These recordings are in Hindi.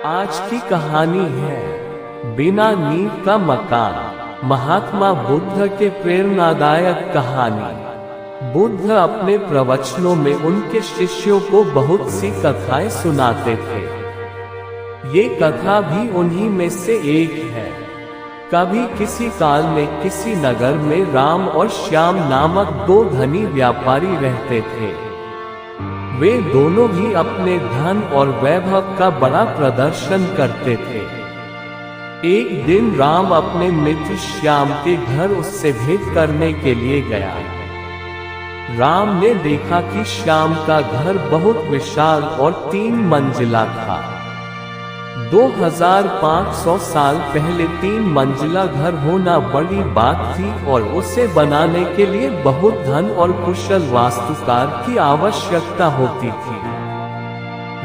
आज की कहानी है बिना नींव का मकान। महात्मा बुद्ध के प्रेरणादायक कहानी। बुद्ध अपने प्रवचनों में उनके शिष्यों को बहुत सी कथाएं सुनाते थे। ये कथा भी उन्हीं में से एक है। कभी किसी काल में किसी नगर में राम और श्याम नामक दो धनी व्यापारी रहते थे। वे दोनों ही अपने धन और वैभव का बड़ा प्रदर्शन करते थे। एक दिन राम अपने मित्र श्याम के घर उससे भेंट करने के लिए गया। राम ने देखा कि श्याम का घर बहुत विशाल और 3 मंजिला था। 2500 साल पहले 3 मंजिला घर होना बड़ी बात थी और उसे बनाने के लिए बहुत धन और कुशल वास्तुकार की आवश्यकता होती थी।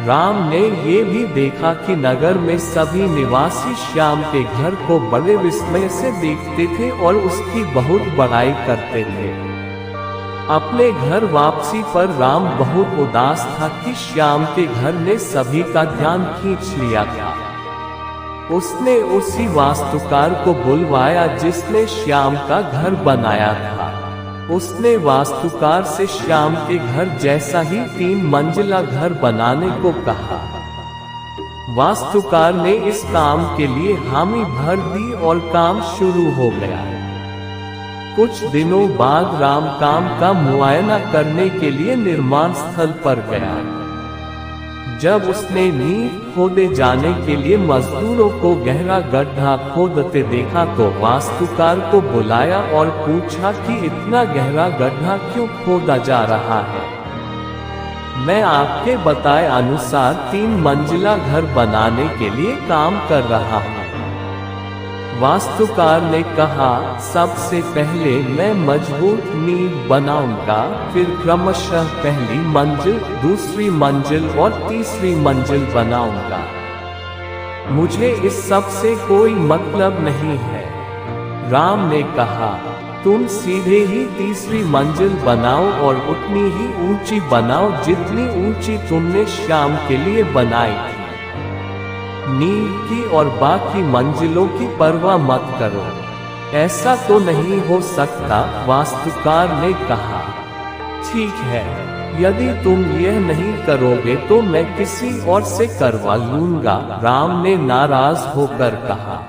राम ने ये भी देखा कि नगर में सभी निवासी श्याम के घर को बड़े विस्मय से देखते थे और उसकी बहुत बड़ाई करते थे। अपने घर वापसी पर राम बहुत उदास था कि श्याम के घर ने सभी का ध्यान खींच लिया था। उसने उसी वास्तुकार को बुलवाया जिसने श्याम का घर बनाया था। उसने वास्तुकार से श्याम के घर जैसा ही 3 मंजिला घर बनाने को कहा। वास्तुकार ने इस काम के लिए हामी भर दी और काम शुरू हो गया। कुछ दिनों बाद राम काम का मुआयना करने के लिए निर्माण स्थल पर गया। जब उसने नींव खोदे जाने के लिए मजदूरों को गहरा गड्ढा खोदते देखा तो वास्तुकार को बुलाया और पूछा कि इतना गहरा गड्ढा क्यों खोदा जा रहा है। मैं आपके बताए अनुसार 3 मंजिला घर बनाने के लिए काम कर रहा हूँ। वास्तुकार ने कहा, सबसे पहले मैं मजबूत नींव बनाऊंगा, फिर क्रमशः पहली मंजिल, दूसरी मंजिल और तीसरी मंजिल बनाऊंगा। मुझे इस सब से कोई मतलब नहीं है। राम ने कहा, तुम सीधे ही तीसरी मंजिल बनाओ और उतनी ही ऊंची बनाओ जितनी ऊंची तुमने श्याम के लिए बनाई थी। नींव की और बाकी मंजिलों की परवाह मत करो। ऐसा तो नहीं हो सकता, वास्तुकार ने कहा। ठीक है, यदि तुम यह नहीं करोगे तो मैं किसी और से करवा लूंगा, राम ने नाराज होकर कहा।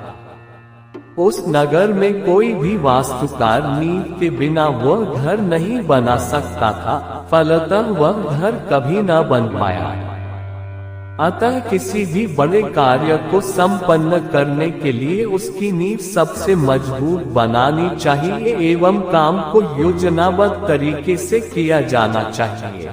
उस नगर में कोई भी वास्तुकार नींव के बिना वह घर नहीं बना सकता था, फलतः वह घर कभी न बन पाया। अतः किसी भी बड़े कार्य को संपन्न करने के लिए उसकी नींव सबसे मजबूत बनानी चाहिए एवं काम को योजनाबद्ध तरीके से किया जाना चाहिए।